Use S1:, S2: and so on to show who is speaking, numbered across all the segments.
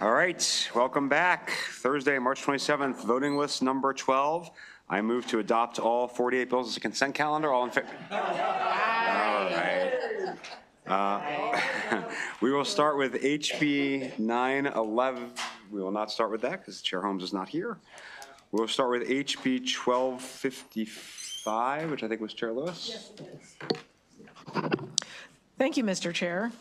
S1: All right, welcome back. Thursday, March 27th, voting list number 12. I move to adopt all 48 bills as a consent calendar. All in favor? All right. We will start with HB 911. We will not start with that because Chair Holmes is not here. We'll start with HB 1255, which I think was Chair Lewis.
S2: Thank you, Mr. Chair.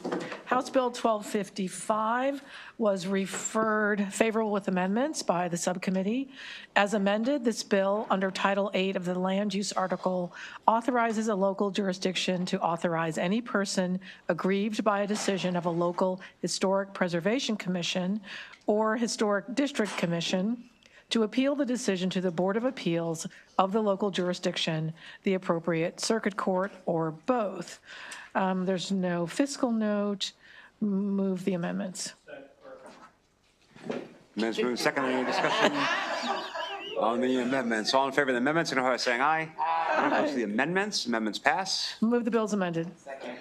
S2: House Bill 1255 was referred favorable with amendments by the subcommittee. As amended, this bill under Title 8 of the Land Use Article authorizes a local jurisdiction to authorize any person aggrieved by a decision of a local Historic Preservation Commission or Historic District Commission to appeal the decision to the Board of Appeals of the local jurisdiction, the appropriate circuit court, or both. There's no fiscal note. Move the amendments.
S1: Amendments moved second. Any discussion on the amendments? All in favor of the amendments, signify by saying aye. Aye. Opposed to the amendments? Amendments pass.
S2: Move the bills amended.
S3: Second.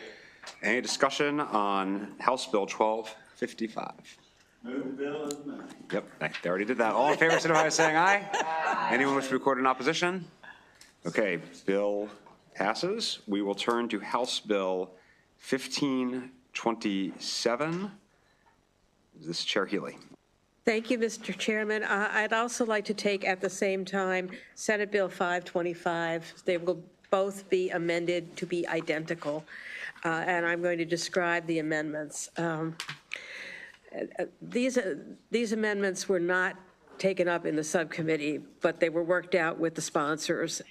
S1: Any discussion on House Bill 1255?
S3: Move the bill as amended.
S1: Yep, they already did that. All in favor, signify by saying aye. Aye. Anyone wish to record in opposition? Okay, bill passes. We will turn to House Bill 1527. This is Chair Healy.
S4: Thank you, Mr. Chairman. I'd also like to take at the same time Senate Bill 525. They will both be amended to be identical, and I'm going to describe the amendments. These amendments were not taken up in the subcommittee, but they were worked out with the sponsors.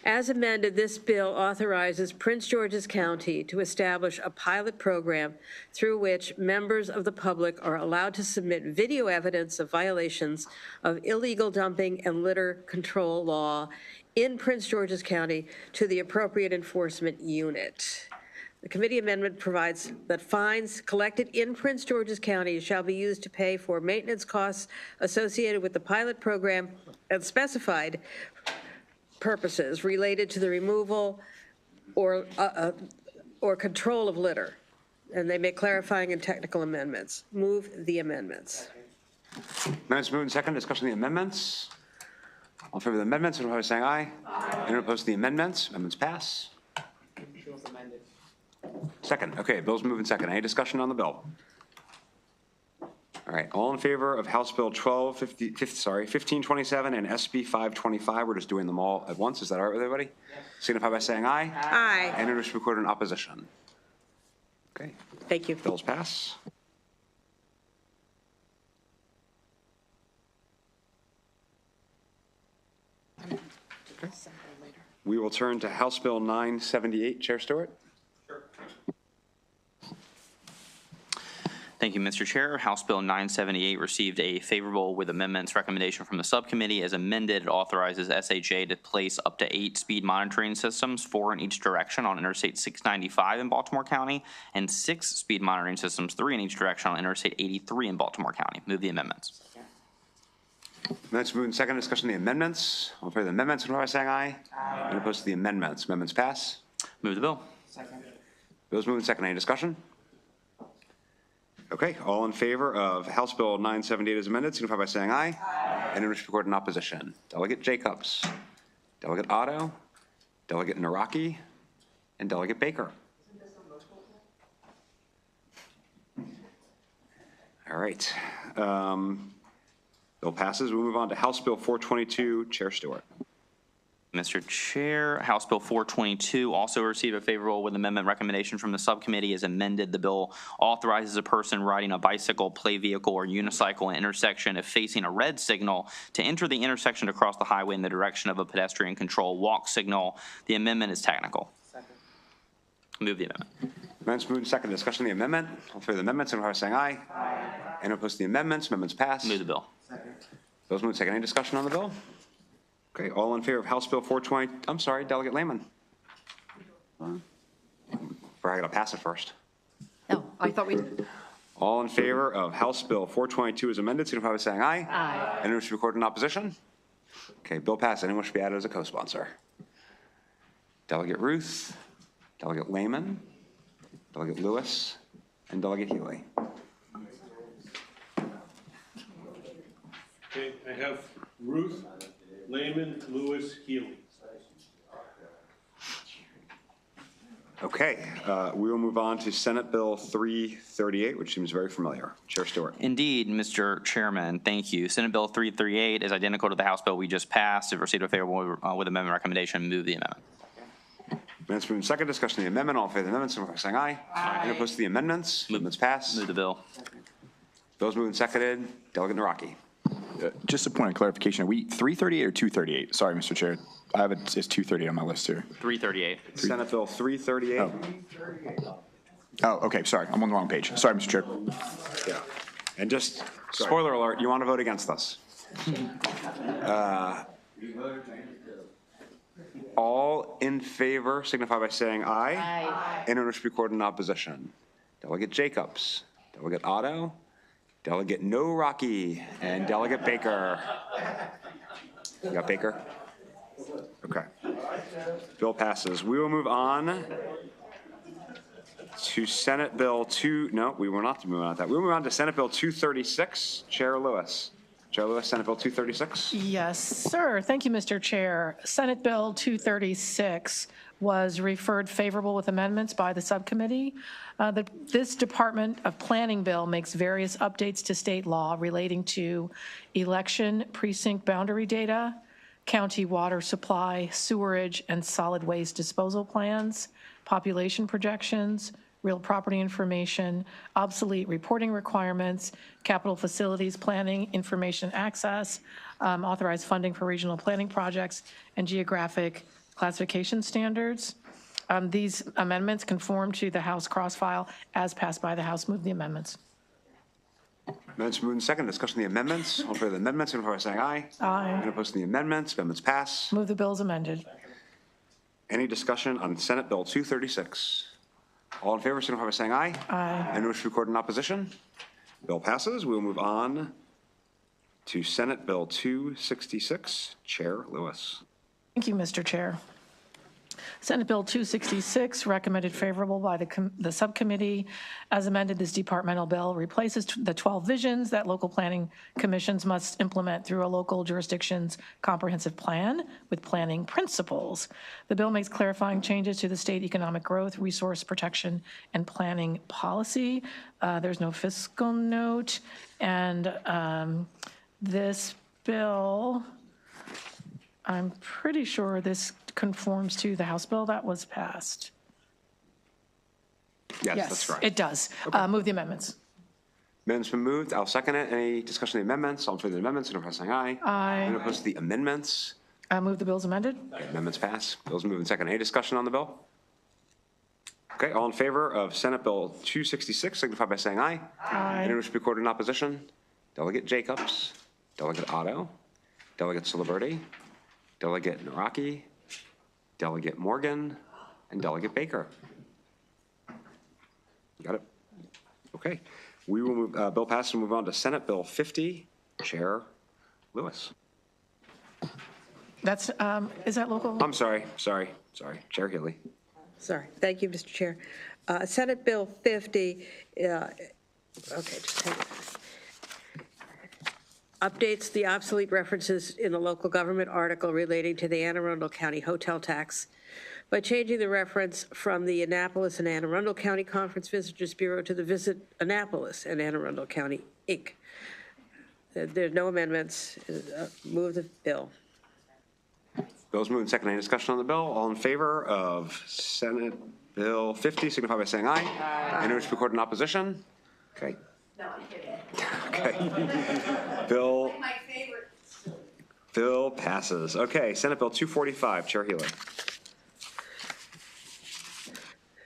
S4: As amended, this bill authorizes Prince George's County to establish a pilot program through which members of the public are allowed to submit video evidence of violations of illegal dumping and litter control law in Prince George's County to the appropriate enforcement unit. The committee amendment provides that fines collected in Prince George's County shall be used to pay for maintenance costs associated with the pilot program and specified purposes related to the removal or control of litter. And they make clarifying and technical amendments. Move the amendments.
S1: Amendments moved and second. Discussion of the amendments. All in favor of the amendments, signify by saying aye. Aye. Anyone opposed to the amendments? Amendments pass.
S3: Bill's amended.
S1: Second. Okay, bill's moved and second. Any discussion on the bill? All right, all in favor of House Bill 1527 and SB 525. We're just doing them all at once. Is that all right with everybody? Yes. Signify by saying aye.
S4: Aye.
S1: And it is recorded in opposition. Okay.
S4: Thank you.
S1: Bills pass. Okay. We will turn to House Bill 978. Chair Stewart.
S5: Thank you, Mr. Chair. House Bill 978 received a favorable with amendments recommendation from the subcommittee. As amended, it authorizes SHA to place up to 8 speed monitoring systems, 4 in each direction on Interstate 695 in Baltimore County, and 6 speed monitoring systems, 3 in each direction on Interstate 83 in Baltimore County. Move the amendments.
S1: Amendments moved and second. Discussion of the amendments. All in favor of the amendments, signify by saying aye. Aye. And opposed to the amendments. Amendments pass.
S5: Move the bill.
S3: Second.
S1: Bills moved and second. Any discussion? Okay, all in favor of House Bill 978 as amended, signify by saying aye. Aye. And in which record in opposition. Delegate Jacobs, Delegate Otto, Delegate Naraki, and Delegate Baker. All right. Bill passes. We move on to House Bill 422. Chair Stewart.
S5: Mr. Chair, House Bill 422 also received a favorable with amendment recommendation from the subcommittee. As amended, the bill authorizes a person riding a bicycle, play vehicle, or unicycle in intersection if facing a red signal to enter the intersection to cross the highway in the direction of a pedestrian control walk signal. The amendment is technical.
S3: Second.
S5: Move the amendment.
S1: Amendments moved and second. Discussion of the amendment. All in favor of the amendment, signify by saying aye. Aye. And opposed to the amendments. Amendments pass.
S5: Move the bill.
S3: Second.
S1: Bills moved and second. Any discussion on the bill? Okay, all in favor of House Bill 420, I'm sorry, Delegate Lehman. I gotta pass it first.
S2: Oh, I thought we.
S1: All in favor of House Bill 422 as amended, signify by saying aye.
S2: Aye.
S1: Anyone wish to record in opposition? Okay, bill passed. Anyone wish to be added as a co-sponsor? Delegate Ruth, Delegate Lehman, Delegate Lewis, and Delegate Healy.
S6: Okay, I have Ruth, Lehman, Lewis, Healy.
S1: Okay, we will move on to Senate Bill 338, which seems very familiar. Chair Stewart.
S5: Indeed, Mr. Chairman, thank you. Senate Bill 338 is identical to the House bill we just passed. If received a favorable with amendment recommendation, move the amendment.
S1: Minutes moved in second. Discussion of the amendment. All in favor of the amendment, signify by saying aye. Aye. Any opposed to the amendments? Amendments pass.
S5: Move the bill.
S1: Bill's moved and seconded. Delegate Naraki.
S7: Just a point of clarification, are we 338 or 238? Sorry, Mr. Chair. I have it's 238 on my list here.
S5: 338.
S1: Senate Bill 338.
S7: Oh, okay, sorry. I'm on the wrong page. Sorry, Mr. Chair.
S1: Yeah. And just, spoiler alert, you want to vote against us. All in favor signify by saying aye. Aye. Anyone wish to be recorded in opposition? Delegate Jacobs, Delegate Otto, Delegate No Rocky, and Delegate Baker. You got Baker? Okay. Bill passes. We will move on to Senate Bill 2. No, we will not move on to that. We will move on to Senate Bill 236. Chair Lewis. Chair Lewis, Senate Bill 236.
S2: Yes, sir. Thank you, Mr. Chair. Senate Bill 236 was referred favorable with amendments by the subcommittee. This Department of Planning bill makes various updates to state law relating to election precinct boundary data, county water supply, sewerage, and solid waste disposal plans, population projections, real property information, obsolete reporting requirements, capital facilities planning, information access, authorized funding for regional planning projects, and geographic classification standards. These amendments conform to the House cross-file as passed by the House. Move the amendments.
S1: Amendments moved in second. Discussion of the amendments. All in favor of the amendments, signify by saying aye.
S2: Aye.
S1: Any opposed to the amendments? Amendments pass.
S2: Move the bills amended.
S1: Any discussion on Senate Bill 236? All in favor, signify by saying aye.
S2: Aye.
S1: Anyone wish to record in opposition? Bill passes. We will move on to Senate Bill 266. Chair Lewis.
S2: Thank you, Mr. Chair. Senate Bill 266, recommended favorable by the subcommittee. As amended, this departmental bill replaces the 12 visions that local planning commissions must implement through a local jurisdiction's comprehensive plan with planning principles. The bill makes clarifying changes to the state economic growth, resource protection, and planning policy. There's no fiscal note, and this bill, I'm pretty sure this conforms to the House bill that was passed.
S1: Yes, that's correct.
S2: It does. Move the amendments.
S1: Amendment's been moved. I'll second it. Any discussion of the amendments? All in favor of the amendments, signify by saying aye.
S2: Aye.
S1: Anyone opposed to the amendments?
S2: Move the bills amended.
S1: Amendments pass. Bills moved in second. Any discussion on the bill? Okay, all in favor of Senate Bill 266, signify by saying aye.
S2: Aye.
S1: Anyone wish to be recorded in opposition? Delegate Jacobs, Delegate Otto, Delegate Ciliberti, Delegate Naraki, Delegate Morgan, and Delegate Baker. Got it? Okay. We will move, bill passes and move on to Senate Bill 50. Chair Lewis.
S2: That's, is that local?
S1: I'm sorry. Chair Healy.
S4: Sorry. Thank you, Mr. Chair. Senate Bill 50, okay, just hang on. Updates the obsolete references in the local government article relating to the Anne Arundel County hotel tax by changing the reference from the Annapolis and Anne Arundel County Conference Visitors Bureau to the Visit Annapolis and Anne Arundel County, Inc. There's no amendments. Move the bill.
S1: Bill's moved and second. Any discussion on the bill? All in favor of Senate Bill 50, signify by saying aye. Aye. Anyone wish to be recorded in opposition? Okay.
S8: No, I'm kidding.
S1: Okay. Bill.
S8: My favorite.
S1: Bill passes. Okay, Senate Bill 245, Chair Healy.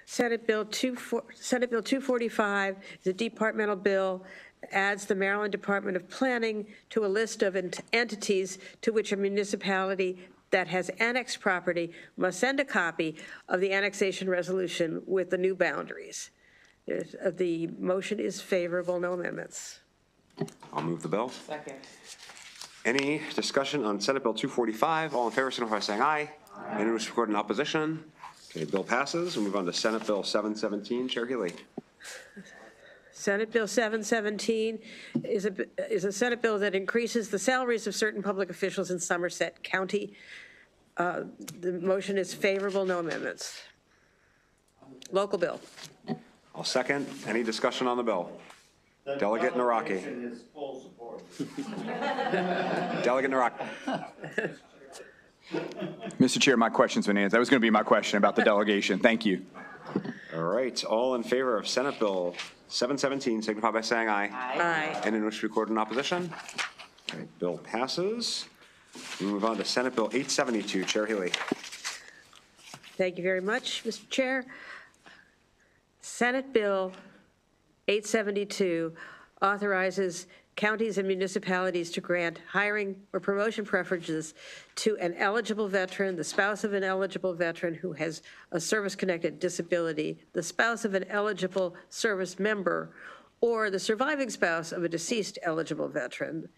S4: Senate Bill 245 is a departmental bill, adds the Maryland Department of Planning to a list of entities to which a municipality that has annexed property must send a copy of the annexation resolution with the new boundaries. The motion is favorable, no amendments.
S1: I'll move the bill.
S3: Second.
S1: Any discussion on Senate Bill 245? All in favor, signify by saying aye. Aye. Anyone wish to record in opposition? Okay, bill passes. We'll move on to Senate Bill 717, Chair Healy.
S4: Senate Bill 717 is a Senate bill that increases the salaries of certain public officials in Somerset County. The motion is favorable, no amendments. Local bill.
S1: I'll second. Any discussion on the bill? Delegate Naraki.
S3: Is full support.
S1: Delegate Naraki.
S7: Mr. Chair, my question's been answered. That was going to be my question about the delegation. Thank you.
S1: All right, all in favor of Senate Bill 717, signify by saying aye.
S4: Aye.
S1: Any wish to record in opposition? Okay, bill passes. We move on to Senate Bill 872. Chair Healy.
S4: Thank you very much, Mr. Chair. Senate Bill 872 authorizes counties and municipalities to grant hiring or promotion preferences to an eligible veteran, the spouse of an eligible veteran who has a service-connected disability, the spouse of an eligible service member, or the surviving spouse of a deceased eligible veteran.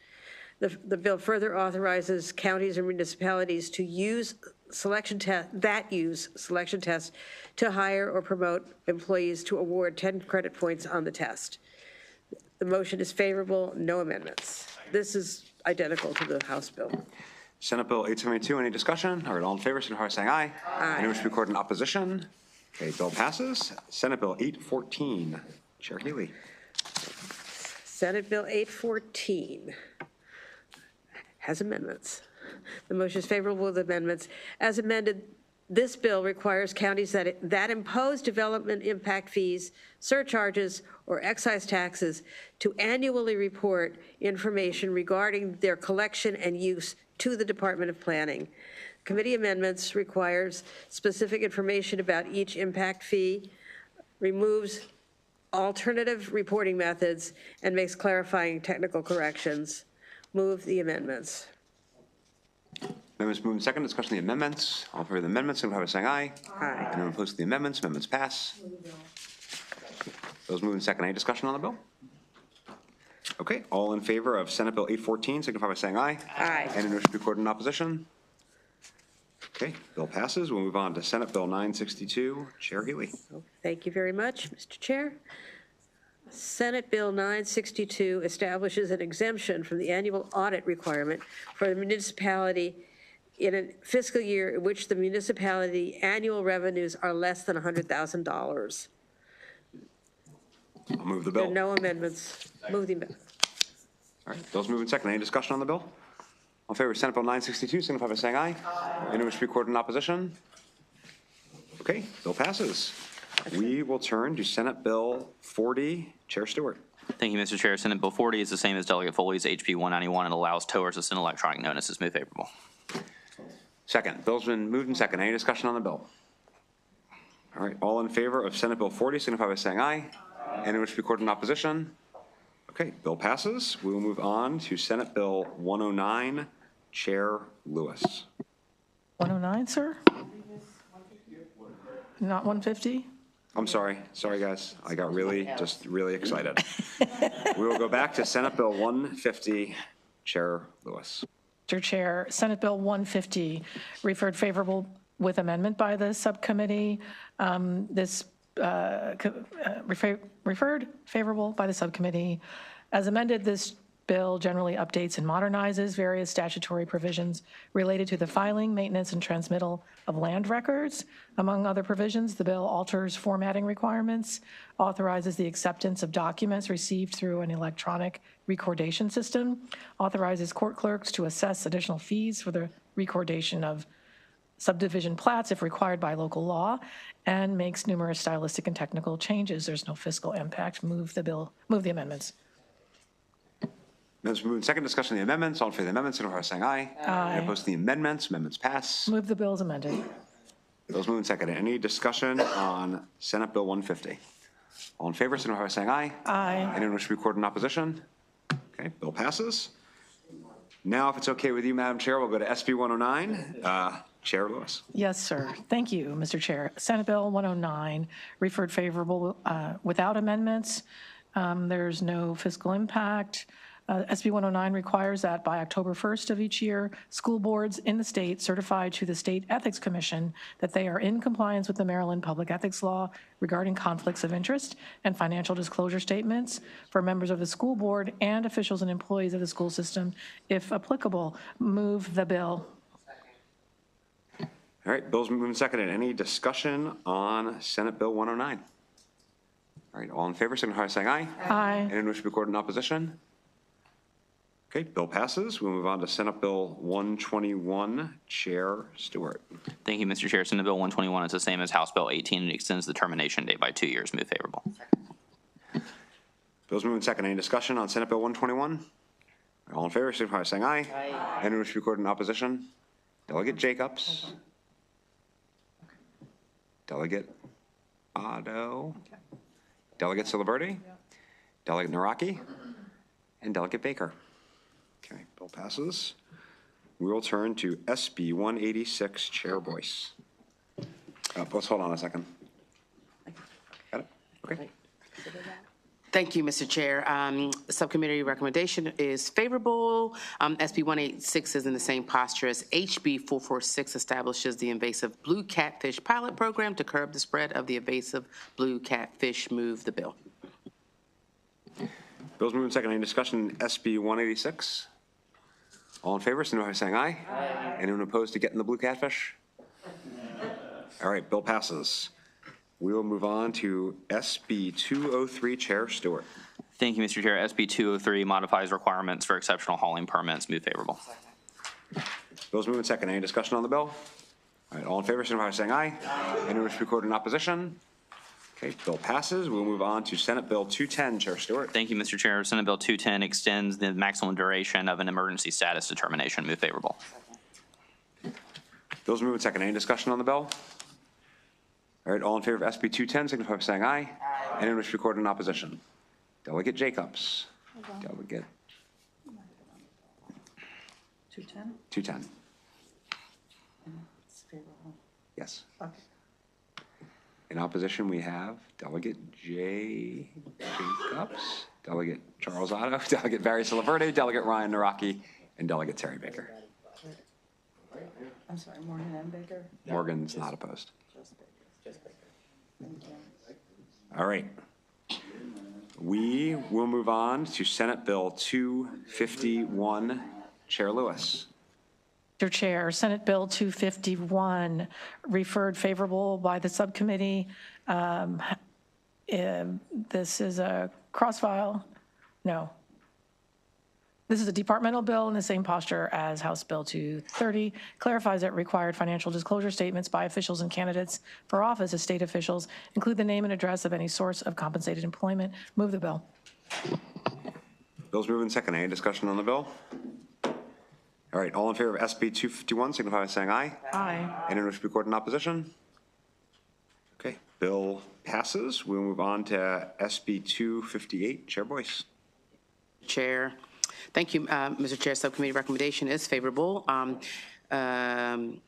S4: The bill further authorizes counties and municipalities to use selection tests to hire or promote employees to award 10 credit points on the test. The motion is favorable, no amendments. This is identical to the House bill.
S1: Senate Bill 872, any discussion? All right, all in favor, signify by saying aye.
S4: Aye.
S1: Any wish to record in opposition? Okay, bill passes. Senate Bill 814. Chair Healy.
S4: Senate Bill 814 has amendments. The motion is favorable with amendments. As amended, this bill requires counties that impose development impact fees, surcharges, or excise taxes to annually report information regarding their collection and use to the Department of Planning. Committee amendments requires specific information about each impact fee, removes alternative reporting methods, and makes clarifying technical corrections. Move the amendments.
S1: Amendments moved and second. Discussion of the amendments. All in favor of the amendments, signify by saying aye.
S4: Aye.
S1: Anyone opposed to the amendments? Amendments pass. Those moved and second. Any discussion on the bill? Okay, all in favor of Senate Bill 814, signify by saying aye.
S4: Aye.
S1: Anyone wish to be recorded in opposition? Okay, bill passes. We'll move on to Senate Bill 962. Chair Healy.
S4: Thank you very much, Mr. Chair. Senate Bill 962 establishes an exemption from the annual audit requirement for the municipality in a fiscal year in which the municipality annual revenues are less than $100,000.
S1: I'll move the
S4: There are
S1: bill.
S4: no amendments. Move the amendment.
S1: All right, bills moved and second. Any discussion on the bill? All in favor of Senate Bill 962, signify by saying aye. Anyone wish to be recorded in opposition? Okay, bill passes. We will turn to Senate Bill 40. Chair Stewart.
S5: Thank you, Mr. Chair. Senate Bill 40 is the same as Delegate Foley's HB 191 and allows towers to send electronic notices. Move favorable.
S1: Second, bill's been moved and second. Any discussion on the bill? All right, all in favor of Senate Bill 40, signify by saying aye. Anyone wish to be recorded in opposition? Okay, bill passes. We will move on to Senate Bill 109. Chair Lewis.
S2: 109, sir? Not 150?
S1: I'm sorry. Sorry, guys. I got really excited. We will go back to Senate Bill 150. Chair Lewis.
S2: Mr. Chair, Senate Bill 150 referred favorable with amendment by the subcommittee. This referred favorable by the subcommittee. As amended, this bill generally updates and modernizes various statutory provisions related to the filing, maintenance, and transmittal of land records. Among other provisions, the bill alters formatting requirements, authorizes the acceptance of documents received through an electronic recordation system, authorizes court clerks to assess additional fees for the recordation of subdivision plats if required by local law, and makes numerous stylistic and technical changes. There's no fiscal impact. Move the amendments.
S1: Amendments moved and second. Discussion of the amendments. All in favor of the amendments, signify by saying aye.
S2: Aye.
S1: Any opposed to the amendments? Amendments pass.
S2: Move the bill as amended.
S1: Bills moved and second. Any discussion on Senate Bill 150? All in favor, signify by saying aye.
S2: Aye.
S1: Anyone wish to be recorded in opposition? Okay, bill passes. Now, if it's okay with you, Madam Chair, we'll go to SB 109. Chair Lewis.
S2: Yes, sir. Thank you, Mr. Chair. Senate Bill 109 referred favorable without amendments. There's no fiscal impact. SB 109 requires that by October 1st of each year, school boards in the state certify to the State Ethics Commission that they are in compliance with the Maryland Public Ethics Law regarding conflicts of interest and financial disclosure statements for members of the school board and officials and employees of the school system, if applicable. Move the bill.
S1: All right, bill's moved and seconded. Any discussion on Senate Bill 109? All right, all in favor, signify by saying aye.
S2: Aye.
S1: Anyone wish to be recorded in opposition? Okay, bill passes. We'll move on to Senate Bill 121. Chair Stewart.
S5: Thank you, Mr. Chair. Senate Bill 121 is the same as House Bill 18 and extends the termination date by 2 years. Move favorable.
S1: Bill's moved and seconded. Any discussion on Senate Bill 121? All in favor, signify by saying aye.
S3: Aye.
S1: Anyone wish to be recorded in opposition? Delegate Jacobs. Delegate Otto. Delegate Siliberti. Delegate Naraki. And Delegate Baker. Okay, bill passes. We will turn to SB 186, Chair Boyce. Let's hold on a second. Got it? Okay.
S8: Thank you, Mr. Chair. The subcommittee recommendation is favorable. SB 186 is in the same posture as HB 446, establishes the invasive blue catfish pilot program to curb the spread of the invasive blue catfish. Move the bill.
S1: Bill's moved and seconded. Any discussion on SB 186? All in favor, signify by saying aye. Aye. Anyone opposed to getting the blue catfish? All right, bill passes. We will move on to SB 203, Chair Stewart.
S5: Thank you, Mr. Chair. SB 203 modifies requirements for exceptional hauling permits. Move favorable.
S1: Bill's moved and seconded. Any discussion on the bill? All right, all in favor, signify by saying aye. Aye. Anyone wish to be recorded in opposition? Okay, bill passes. We'll move on to Senate Bill 210, Chair Stewart.
S5: Thank you, Mr. Chair. Senate Bill 210 extends the maximum duration of an emergency status determination. Move favorable.
S1: Bill's moved and seconded. Any discussion on the bill? All right, all in favor of SB 210, signify by saying aye. Aye. Anyone wish to be recorded in opposition? Delegate Jacobs. Delegate
S2: 210?
S1: 210.
S2: It's favorable.
S1: Yes.
S2: Okay.
S1: In opposition, we have Delegate Jacobs, Delegate Charles Otto, Delegate Barry Siliberti, Delegate Ryan Naraki, and Delegate Terry Baker.
S2: I'm sorry, Morgan and Baker?
S1: Morgan's not opposed.
S2: Just Baker. Thank you.
S1: All right. We will move on to Senate Bill 251. Chair Lewis.
S2: Mr. Chair, Senate Bill 251, referred favorable by the subcommittee. This is a cross-file. No. This is a departmental bill in the same posture as House Bill 230, clarifies that required financial disclosure statements by officials and candidates for office as state officials include the name and address of any source of compensated employment. Move the bill.
S1: Bill's moved and seconded. Any discussion on the bill? All right, all in favor of SB 251, signify by saying aye.
S2: Aye.
S1: Anyone wish to be recorded in opposition? Okay, bill passes. We'll move on to SB 258. Chair Boyce.
S8: Chair. Thank you, Mr. Chair. Subcommittee recommendation is favorable. SB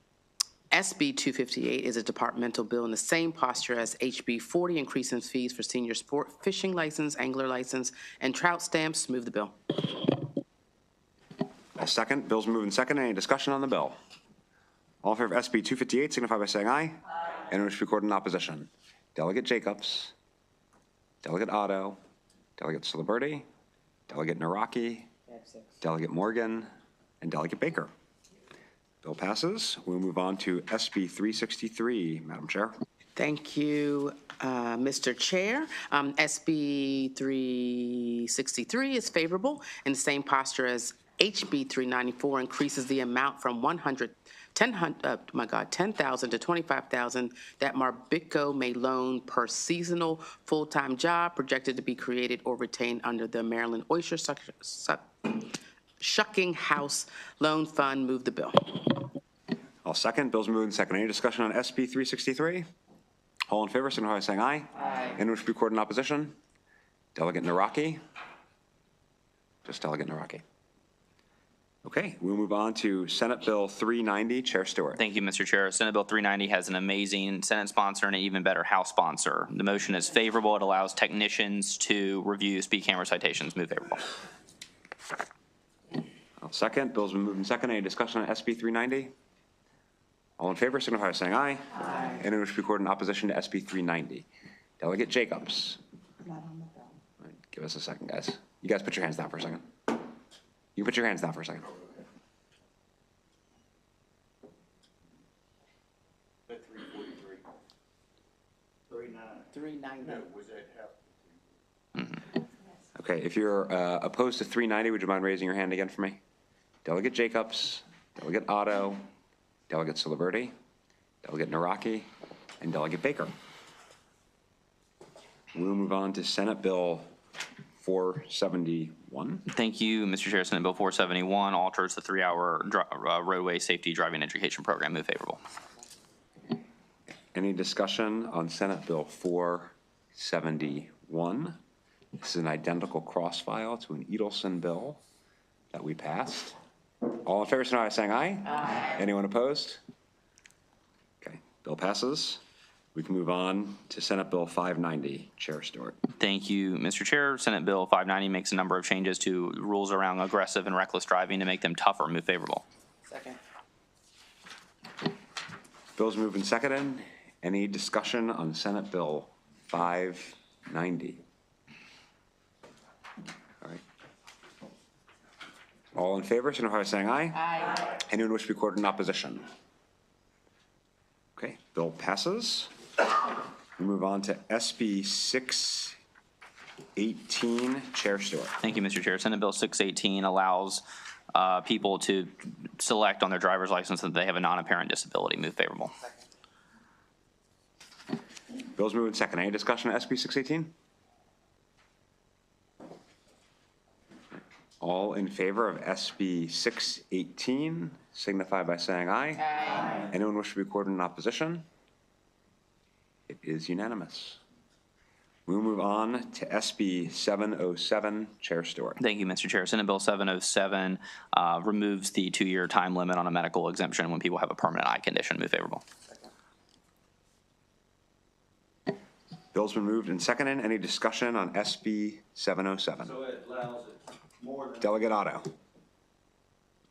S8: 258 is a departmental bill in the same posture as HB 40, increasing fees for senior sport fishing license, angler license, and trout stamps. Move the bill.
S1: I'll second. Bill's moved and seconded. Any discussion on the bill? All in favor of SB 258, signify by saying aye. Aye. Anyone wish to be recorded in opposition? Delegate Jacobs, Delegate Otto, Delegate Siliberti, Delegate Naraki, Delegate Morgan, and Delegate Baker. Bill passes. We'll move on to SB 363, Madam Chair.
S8: Thank you, Mr. Chair. SB 363 is favorable in the same posture as HB 394, increases the amount from $10,000 to $25,000 that Marbico may loan per seasonal full-time job projected to be created or retained under the Maryland Oyster Shucking House Loan Fund. Move the bill.
S1: I'll second. Bill's moved and seconded. Any discussion on SB 363? All in favor, signify by saying aye. Aye. Anyone wish to be recorded in opposition? Delegate Naraki. Just Delegate Naraki. Okay, we'll move on to Senate Bill 390. Chair Stewart.
S5: Thank you, Mr. Chair. Senate Bill 390 has an amazing Senate sponsor and an even better House sponsor. The motion is favorable. It allows technicians to review speed camera citations. Move favorable.
S1: I'll second. Bill's been moved and second. Any discussion on SB 390? All in favor signify by saying aye. Aye. Anyone wish to be recorded in opposition to SB 390? Delegate Jacobs. Not on the bill. All right, give us a second, guys. You guys put your hands down for a second. You can put your hands down for a second.
S3: At 343.
S8: 390.
S3: Was that half?
S1: Okay, if you're opposed to 390, would you mind raising your hand again for me? Delegate Jacobs, Delegate Otto, Delegate Siliberti, Delegate Naraki, and Delegate Baker. We'll move on to Senate Bill 471.
S5: Thank you, Mr. Chair. Senate Bill 471 alters the 3-hour roadway safety driving education program. Move favorable.
S1: Any discussion on Senate Bill 471? This is an identical cross-file to an Edelson bill that we passed. All in favor, signify by saying aye. Aye. Anyone opposed? Okay, bill passes. We can move on to Senate Bill 590. Chair Stewart.
S5: Thank you, Mr. Chair. Senate Bill 590 makes a number of changes to rules around aggressive and reckless driving to make them tougher. Move favorable.
S8: Second.
S1: Bill's moved and seconded. Any discussion on Senate Bill 590? All right. All in favor, signify by saying aye. Aye. Anyone wish to be recorded in opposition? Okay, bill passes. We move on to SB 618. Chair Stewart.
S5: Thank you, Mr. Chair. Senate Bill 618 allows people to select on their driver's license that they have a non-apparent disability. Move favorable.
S1: Bill's moved and seconded. Any discussion on SB 618? All in favor of SB 618 signify by saying aye. Aye. Anyone wish to be recorded in opposition? It is unanimous. We'll move on to SB 707. Chair Stewart.
S5: Thank you, Mr. Chair. Senate Bill 707 removes the 2-year time limit on a medical exemption when people have a permanent eye condition. Move favorable.
S1: Bill's been moved and seconded. Any discussion on SB 707?
S3: So it allows it more than.
S1: Delegate Otto.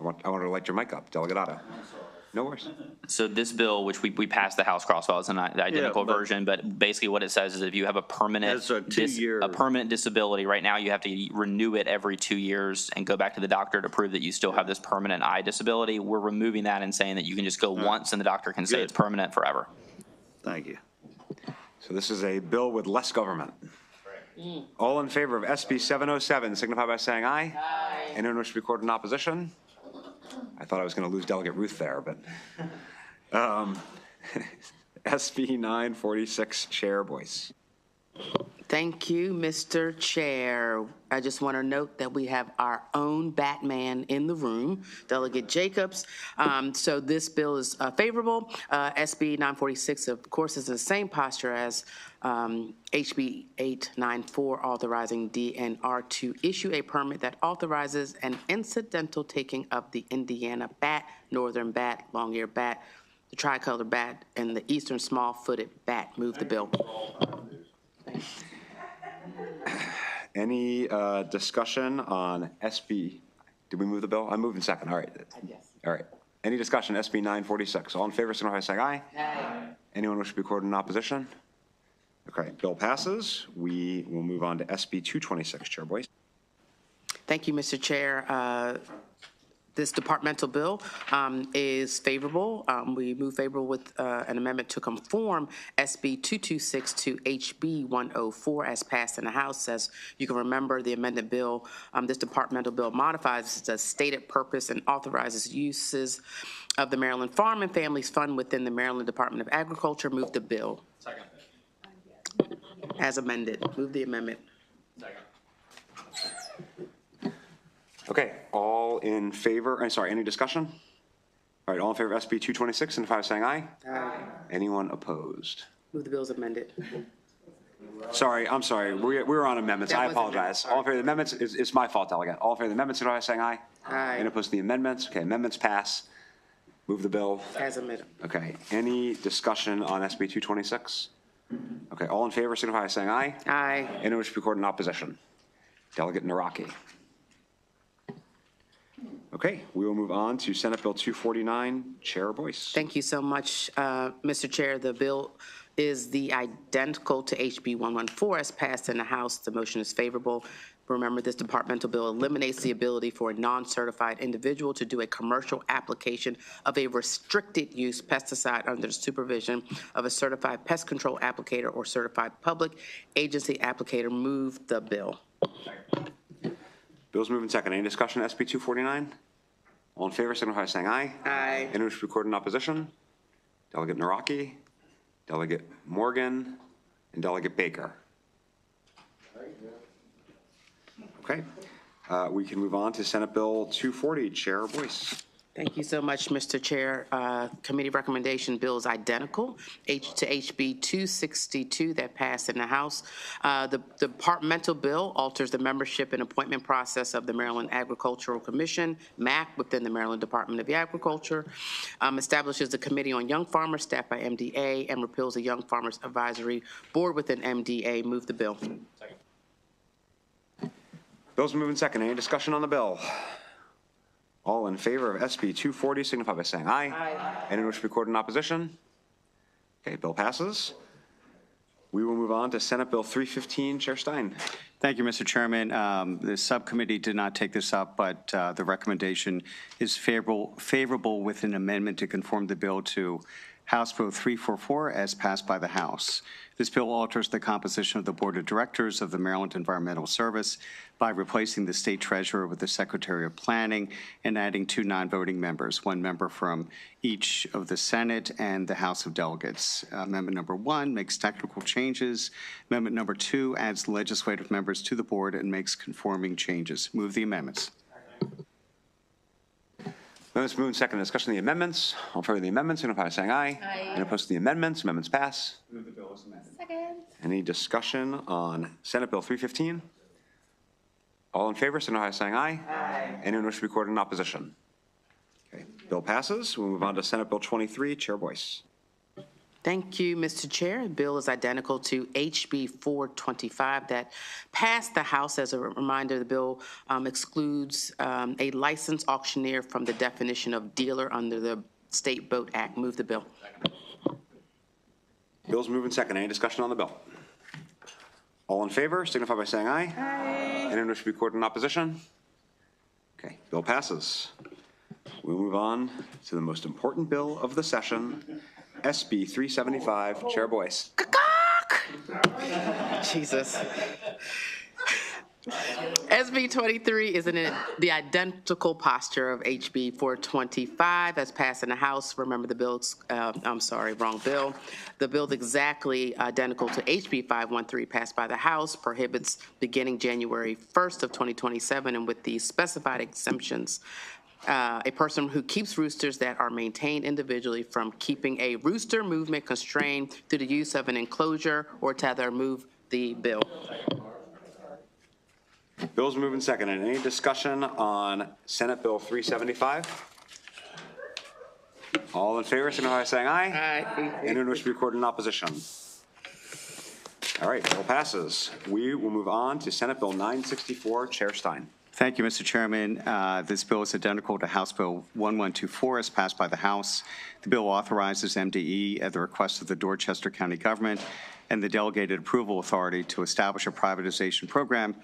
S1: I want to light your mic up. Delegate Otto.
S3: I'm sorry.
S1: No worries.
S5: So this bill, which we passed the House crossfile, it's an identical
S6: but-
S5: version, but basically what it says is if you have a permanent
S6: It's a 2-year
S5: a permanent disability, right now you have to renew it every 2 years and go back to the doctor to prove that you still have this permanent eye disability. We're removing that and saying that you can just go once and the doctor can say
S6: Good.
S5: it's permanent forever.
S6: Thank you.
S1: So this is a bill with less government. All in favor of SB 707 signify by saying aye. Aye. Anyone wish to be recorded in opposition? I thought I was going to lose Delegate Ruth there, but SB 946. Chair Boyce.
S8: Thank you, Mr. Chair. I just want to note that we have our own Batman in the room, Delegate Jacobs. So this bill is favorable. SB 946, of course, is in the same posture as HB 894, authorizing DNR to issue a permit that authorizes an incidental taking of the Indiana bat, northern bat, long-eared bat, the tricolor bat, and the eastern small-footed bat. Move the bill.
S1: Any discussion on SB? Did we move the bill? I'm moving second. All right.
S8: Yes.
S1: All right. Any discussion? SB 946. All in favor, signify by saying aye. Aye. Anyone wish to be recorded in opposition? Okay. Bill passes. We will move on to SB 226. Chair Boyce.
S8: Thank you, Mr. Chair. This departmental bill is favorable. We move favorable with an amendment to conform SB 226 to HB 104 as passed in the House. As you can remember, the amended bill, this departmental bill modifies the stated purpose and authorizes uses of the Maryland Farm and Families Fund within the Maryland Department of Agriculture. Move the bill.
S5: Second.
S8: As amended. Move the amendment.
S5: Second.
S1: Okay. All in favor? I'm sorry. Any discussion? All right. All in favor of SB 226 signify by saying aye. Aye. Anyone opposed?
S8: Move the bill as amended.
S1: Sorry, I'm sorry. We were on amendments.
S8: That
S1: I
S8: was
S1: apologize.
S8: amendment,
S1: All in favor of the amendments, it's my fault, Delegate. All in favor of the amendments, signify by saying aye.
S8: Aye.
S1: Any opposed to the amendments? Okay, amendments pass. Move the bill.
S8: As amended.
S1: Okay, any discussion on SB 226? Okay, all in favor, signify by saying aye.
S8: Aye.
S1: Anyone wish to be recorded in opposition? Delegate Naraki. Okay, we will move on to Senate Bill 249. Chair Boyce.
S8: Thank you so much, Mr. Chair. The bill is the identical to HB 114 as passed in the House. The motion is favorable. Remember, this departmental bill eliminates the ability for a non-certified individual to do a commercial application of a restricted use pesticide under the supervision of a certified pest control applicator or certified public agency applicator. Move the bill.
S1: Bill's moving second. Any discussion on SB 249? All in favor, signify by saying aye.
S8: Aye.
S1: Any wish to record in opposition? Delegate Naraki, Delegate Morgan, and Delegate Baker. Okay, we can move on to Senate Bill 240. Chair Boyce.
S8: Thank you so much, Mr. Chair. Committee recommendation bill is identical to HB 262 that passed in the House. The departmental bill alters the membership and appointment process of the Maryland Agricultural Commission, MAC, within the Maryland Department of Agriculture, establishes the Committee on Young Farmers staffed by MDA, and repeals the Young Farmers Advisory Board within MDA. Move the bill.
S1: Bill's moving second. Any discussion on the bill? All in favor of SB 240 signify by saying aye. Aye. Any wish to record in opposition? Okay, bill passes. We will move on to Senate Bill 315. Chair Stein.
S9: Thank you, Mr. Chairman. The subcommittee did not take this up, but the recommendation is favorable with an amendment to conform the bill to House Bill 344 as passed by the House. This bill alters the composition of the Board of Directors of the Maryland Environmental Service by replacing the State Treasurer with the Secretary of Planning and adding 2 non-voting members, 1 member from each of the Senate and the House of Delegates. Amendment number 1 makes technical changes. Amendment number 2 adds legislative members to the board and makes conforming changes. Move the amendments.
S1: Amendments moved second. Discussion of the amendments. All in favor of the amendments signify by saying aye. Aye. Any opposed to the amendments? Amendments pass.
S9: Move the bill as amended.
S10: Second.
S1: Any discussion on Senate Bill 315? All in favor signify by saying aye. Aye. Anyone wish to record in opposition? Okay, bill passes. We'll move on to Senate Bill 23. Chair Boyce.
S8: Thank you, Mr. Chair. The bill is identical to HB 425 that passed the House. As a reminder, the bill excludes a licensed auctioneer from the definition of dealer under the State Boat Act. Move the bill.
S1: Bill's moving second. Any discussion on the bill? All in favor signify by saying aye. Aye. Anyone wish to record in opposition? Okay, bill passes. We'll move on to the most important bill of the session, SB 375. Chair Boyce.
S8: Jesus. SB 23 is in the identical posture of HB 425 as passed in the House. Remember the bill's, I'm sorry, wrong bill. The bill's exactly identical to HB 513 passed by the House, prohibits beginning January 1st of 2027 and with the specified exemptions. A person who keeps roosters that are maintained individually from keeping a rooster movement constrained through the use of an enclosure or tether. Move the bill.
S1: Bill's moving second. And any discussion on Senate Bill 375? All in favor signify by saying aye.
S8: Aye.
S1: Anyone wish to record in opposition? All right, bill passes. We will move on to Senate Bill 964. Chair Stein.
S9: Thank you, Mr. Chairman. This bill is identical to House Bill 1124 as passed by the House. The bill authorizes MDE at the request of the Dorchester County government and the delegated approval authority to establish a privatization program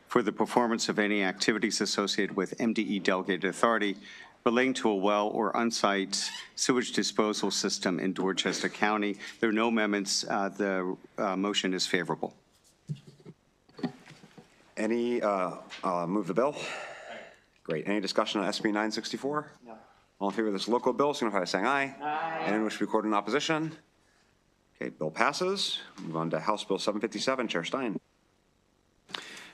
S9: for the performance of any activities associated with MDE delegated authority relating to a well or on-site sewage disposal system in Dorchester County. There are no amendments. The motion is favorable.
S1: Any, move the bill? Great. Any discussion on SB 964? No. All in favor of this local bill, signify by saying aye. Aye. Anyone wish to record in opposition? Okay, bill passes. Move on to House Bill 757. Chair Stein.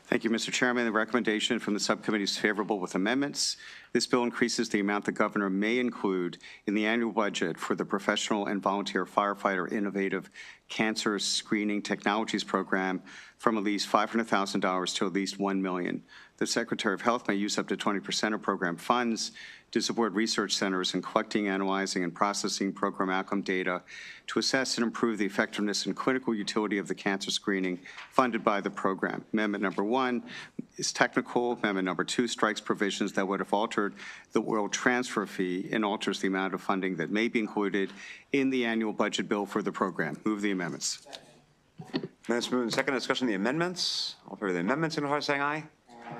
S9: Thank you, Mr. Chairman. The recommendation from the subcommittee is favorable with amendments. This bill increases the amount the governor may include in the annual budget for the Professional and Volunteer Firefighter Innovative Cancer Screening Technologies Program from at least $500,000 to at least $1 million. The Secretary of Health may use up to 20% of program funds to support research centers in collecting, analyzing, and processing program outcome data to assess and improve the effectiveness and clinical utility of the cancer screening funded by the program. Amendment number 1 is technical. Amendment number 2 strikes provisions that would have altered the world transfer fee and alters the amount of funding that may be included in the annual budget bill for the program. Move the amendments.
S1: Minutes moved and seconded. Discussion of the amendments. All in favor of the amendments, signify by saying aye.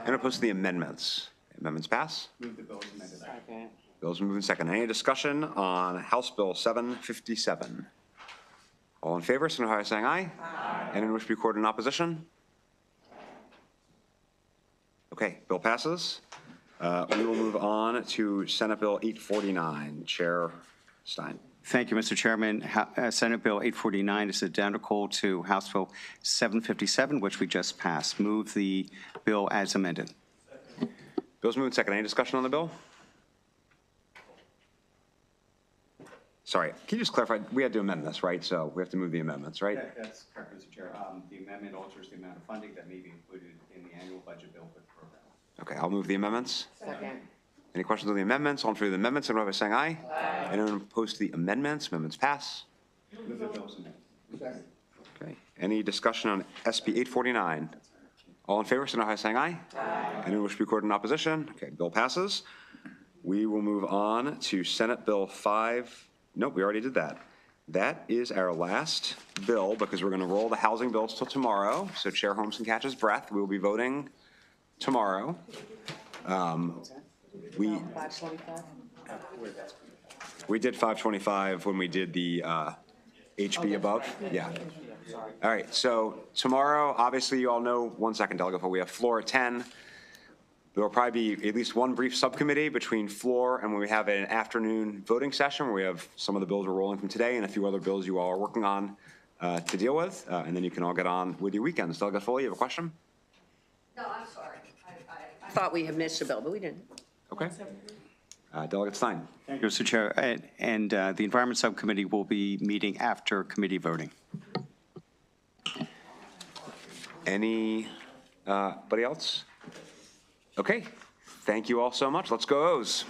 S1: And opposed to the amendments. Amendments pass.
S9: Move the bill as amended.
S1: Bills moved and seconded. Any discussion on House Bill 757? All in favor, signify by saying aye. Anyone wish to be recorded in opposition? Okay, bill passes. We will move on to Senate Bill 849. Chair Stein.
S9: Thank you, Mr. Chairman. Senate Bill 849 is identical to House Bill 757, which we just passed. Move the bill as amended.
S1: Bill's moved and seconded. Any discussion on the bill? Sorry, can you just clarify? We had to amend this, right? So we have to move the amendments, right?
S9: That's correct, Mr. Chair. The amendment alters the amount of funding that may be included in the annual budget bill for the program.
S1: Okay, I'll move the amendments. Second. Any questions on the amendments? All in favor of the amendments, signify by saying aye. Aye. Anyone opposed to the amendments? Amendments pass.
S9: Move the bill as amended.
S1: Okay. Any discussion on SB 849? All in favor, signify by saying aye. Aye. Anyone wish to be recorded in opposition? Okay, bill passes. We will move on to Senate Bill 5. Nope, we already did that. That is our last bill because we're going to roll the housing bills till tomorrow. So Chair Holmes can catch his breath. We will be voting tomorrow. We did 525 when we did the HB above. Yeah. All right. So tomorrow, obviously, you all know. 1 second, Delegate. We have floor at 10. There will probably be at least one brief subcommittee between floor and when we have an afternoon voting session where we have some of the bills we're rolling from today and a few other bills you all are working on to deal with. And then you can all get on with your weekends. Delegate Foley, you have a question?
S4: No, I'm sorry. I thought we had missed a bill, but we didn't.
S1: Okay. Delegate Stein.
S9: Thank you, Mr. Chair. And the Environment Subcommittee will be meeting after committee voting.
S1: Anybody else? Okay. Thank you all so much. Let's go O's.